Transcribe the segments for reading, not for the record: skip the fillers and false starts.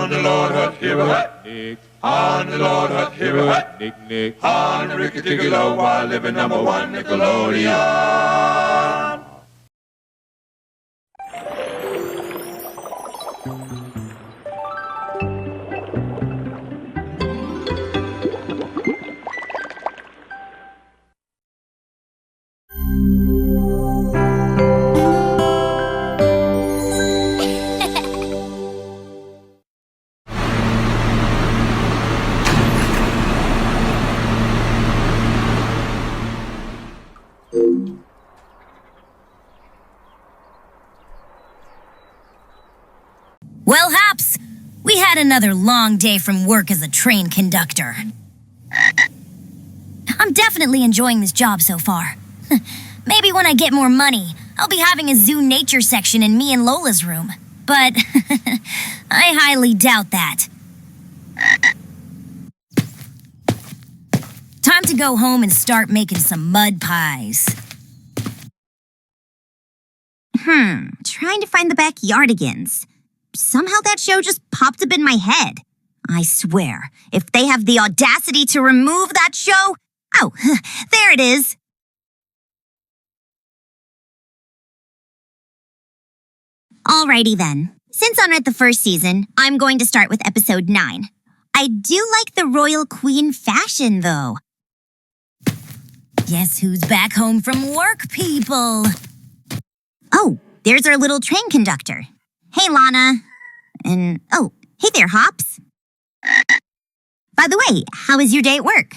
On the Lord Hut, here hut, Nick. On the Lord Hut, here hut, Nick, Nick. On the Ricky Ticky Low, while living number one Nickelodeon. Well, Hops, we had another long day from work as a train conductor. I'm definitely enjoying this job so far. Maybe when I get more money, I'll be having a zoo nature section in me and Lola's room. But I highly doubt that. Time to go home and start making some mud pies. Trying to find the Backyardigans. Somehow that show just popped up in my head. I swear, if they have the audacity to remove that show... Oh, there it is. Alrighty then. Since I'm at the first season, I'm going to start with episode 9. I do like the royal queen fashion, though. Guess who's back home from work, people? Oh, there's our little train conductor. Hey, Lana. And, oh, hey there, Hops. By the way, how was your day at work?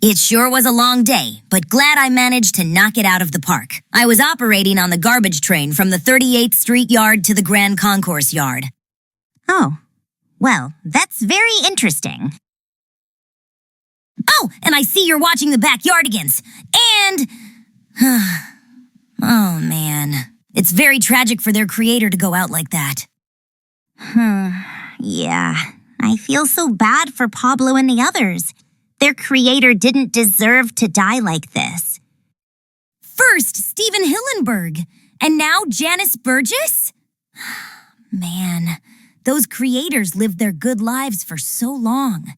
It sure was a long day, but glad I managed to knock it out of the park. I was operating on the garbage train from the 38th Street Yard to the Grand Concourse Yard. Oh, well, that's very interesting. Oh, and I see you're watching the Backyardigans. And... oh, man. It's very tragic for their creator to go out like that. Yeah. I feel so bad for Pablo and the others. Their creator didn't deserve to die like this. First, Stephen Hillenburg, and now Janice Burgess? Man, those creators lived their good lives for so long.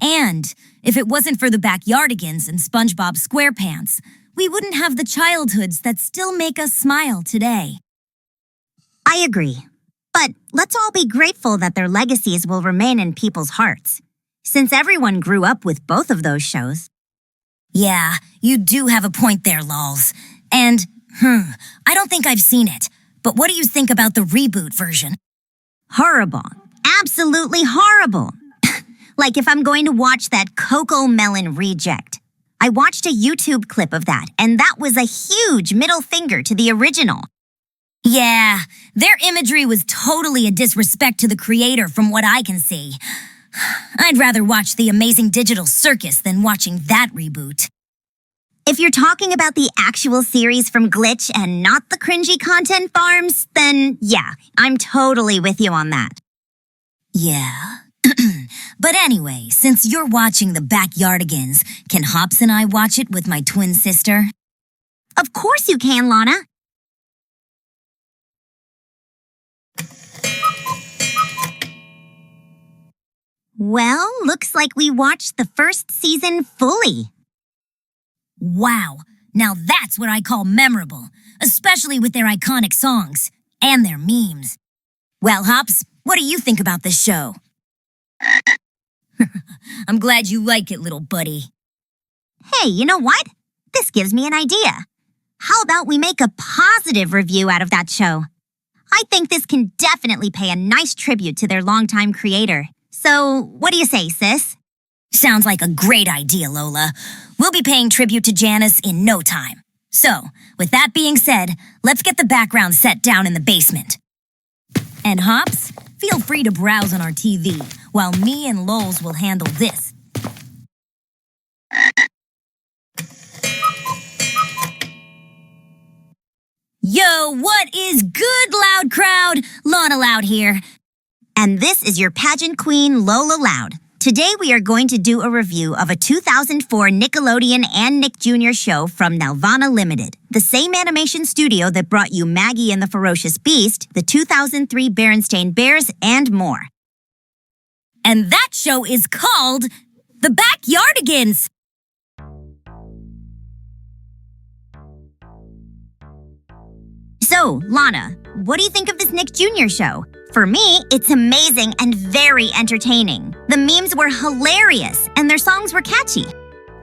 And if it wasn't for the Backyardigans and SpongeBob SquarePants, we wouldn't have the childhoods that still make us smile today. I agree. But let's all be grateful that their legacies will remain in people's hearts, since everyone grew up with both of those shows. Yeah, you do have a point there, lols. And, I don't think I've seen it. But what do you think about the reboot version? Horrible. Absolutely horrible. Like if I'm going to watch that Coco Melon reject. I watched a YouTube clip of that, and that was a huge middle finger to the original. Yeah, their imagery was totally a disrespect to the creator from what I can see. I'd rather watch The Amazing Digital Circus than watching that reboot. If you're talking about the actual series from Glitch and not the cringy content farms, then yeah, I'm totally with you on that. Yeah. But anyway, since you're watching the Backyardigans, can Hops and I watch it with my twin sister? Of course you can, Lana. Well, looks like we watched the first season fully. Wow, now that's what I call memorable, especially with their iconic songs and their memes. Well, Hops, what do you think about this show? I'm glad you like it, little buddy. Hey, you know what? This gives me an idea. How about we make a positive review out of that show? I think this can definitely pay a nice tribute to their longtime creator. So, what do you say, sis? Sounds like a great idea, Lola. We'll be paying tribute to Janice in no time. So, with that being said, let's get the background set down in the basement. And Hops, feel free to browse on our TV, while me and Lols will handle this. Yo, what is good, loud crowd? Lana Loud here. And this is your pageant queen, Lola Loud. Today we are going to do a review of a 2004 Nickelodeon and Nick Jr. show from Nelvana Limited, the same animation studio that brought you Maggie and the Ferocious Beast, the 2003 Berenstain Bears, and more. And that show is called The Backyardigans. So, Lana, what do you think of this Nick Jr. show? For me, it's amazing and very entertaining. The memes were hilarious and their songs were catchy.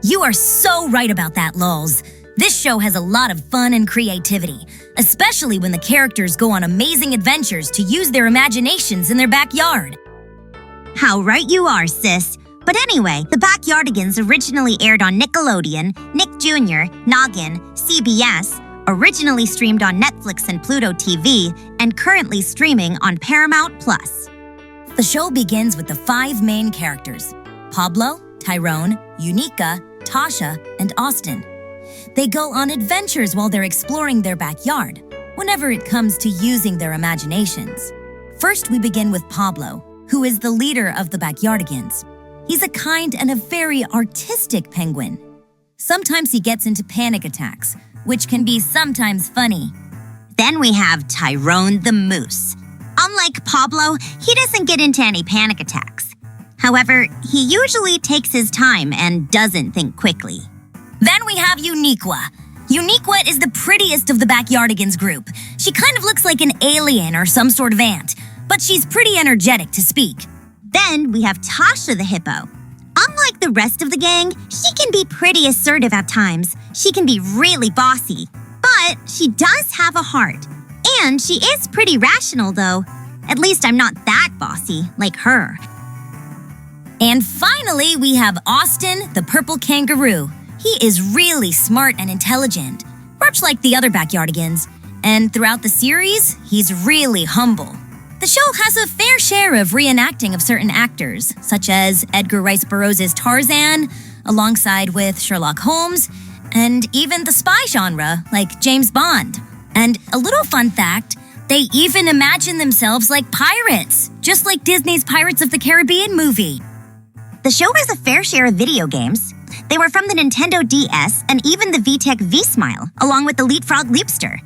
You are so right about that, Lols. This show has a lot of fun and creativity, especially when the characters go on amazing adventures to use their imaginations in their backyard. How right you are, sis. But anyway, The Backyardigans originally aired on Nickelodeon, Nick Jr., Noggin, CBS, originally streamed on Netflix and Pluto TV, and currently streaming on Paramount+. The show begins with the 5 main characters: Pablo, Tyrone, Unica, Tasha, and Austin. They go on adventures while they're exploring their backyard, whenever it comes to using their imaginations. First, we begin with Pablo, who is the leader of the Backyardigans. He's a kind and a very artistic penguin. Sometimes he gets into panic attacks, which can be sometimes funny. Then we have Tyrone the Moose. Unlike Pablo, he doesn't get into any panic attacks. However, he usually takes his time and doesn't think quickly. Then we have Uniqua. Uniqua is the prettiest of the Backyardigans group. She kind of looks like an alien or some sort of ant, but she's pretty energetic to speak. Then we have Tasha the Hippo. Unlike the rest of the gang, she can be pretty assertive at times. She can be really bossy, but she does have a heart. And she is pretty rational, though. At least I'm not that bossy like her. And finally, we have Austin, the purple kangaroo. He is really smart and intelligent, much like the other Backyardigans. And throughout the series, he's really humble. The show has a fair share of reenacting of certain actors, such as Edgar Rice Burroughs' Tarzan, alongside with Sherlock Holmes, and even the spy genre, like James Bond. And a little fun fact, they even imagine themselves like pirates, just like Disney's Pirates of the Caribbean movie. The show has a fair share of video games. They were from the Nintendo DS and even the VTech V-Smile, along with the Leapfrog Leapster.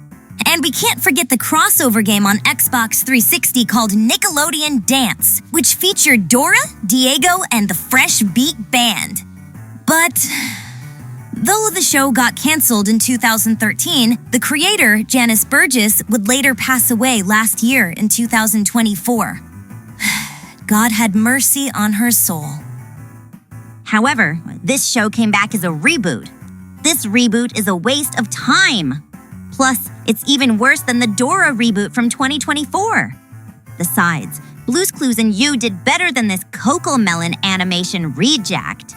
And we can't forget the crossover game on Xbox 360 called Nickelodeon Dance, which featured Dora, Diego, and the Fresh Beat Band. But though the show got canceled in 2013, the creator, Janice Burgess, would later pass away last year in 2024. God had mercy on her soul. However, this show came back as a reboot. This reboot is a waste of time. Plus, it's even worse than the Dora reboot from 2024. Besides, Blue's Clues and You did better than this Cocomelon animation reject.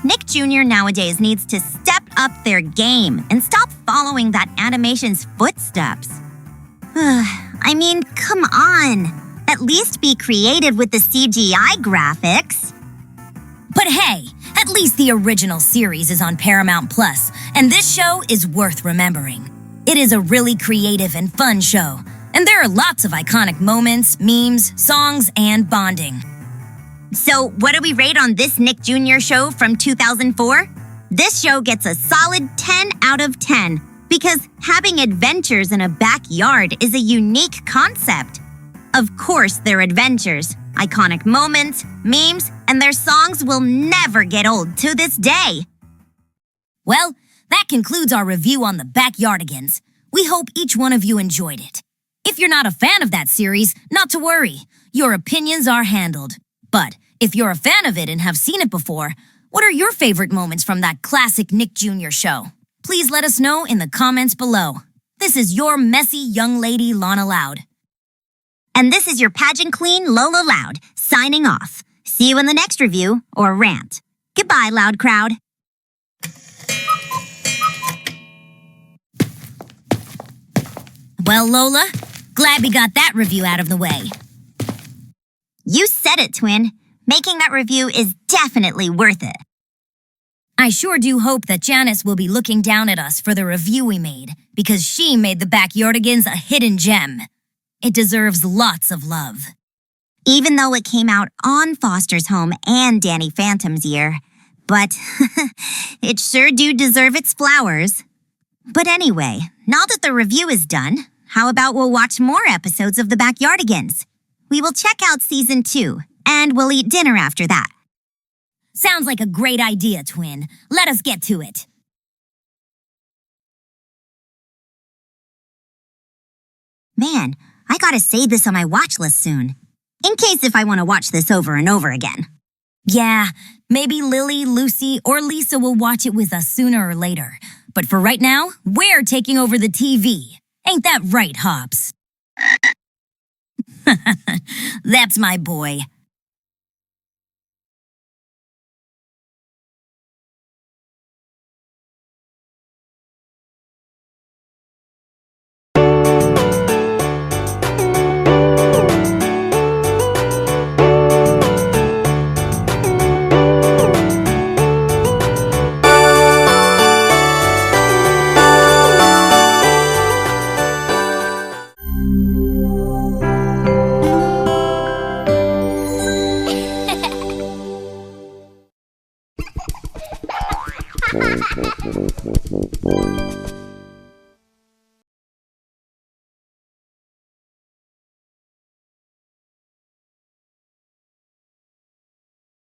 Nick Jr. nowadays needs to step up their game and stop following that animation's footsteps. I mean, come on. At least be creative with the CGI graphics. But hey, at least the original series is on Paramount+, and this show is worth remembering. It is a really creative and fun show, and there are lots of iconic moments, memes, songs, and bonding. So, what do we rate on this Nick Jr. show from 2004? This show gets a solid 10 out of 10 because having adventures in a backyard is a unique concept. Of course, their adventures, iconic moments, memes, and their songs will never get old to this day. Well, that concludes our review on the Backyardigans. We hope each one of you enjoyed it. If you're not a fan of that series, not to worry. Your opinions are handled. But if you're a fan of it and have seen it before, what are your favorite moments from that classic Nick Jr. show? Please let us know in the comments below. This is your messy young lady, Lana Loud. And this is your pageant queen, Lola Loud, signing off. See you in the next review or rant. Goodbye, loud crowd. Well, Lola, glad we got that review out of the way. You said it, twin. Making that review is definitely worth it. I sure do hope that Janice will be looking down at us for the review we made, because she made the Backyardigans a hidden gem. It deserves lots of love. Even though it came out on Foster's home and Danny Phantom's year. But it sure do deserve its flowers. But anyway, now that the review is done, how about we'll watch more episodes of the Backyardigans? We will check out Season 2, and we'll eat dinner after that. Sounds like a great idea, Twin. Let us get to it. Man, I gotta save this on my watch list soon, in case if I want to watch this over and over again. Yeah, maybe Lily, Lucy, or Lisa will watch it with us sooner or later. But for right now, we're taking over the TV. Ain't that right, Hops? That's my boy.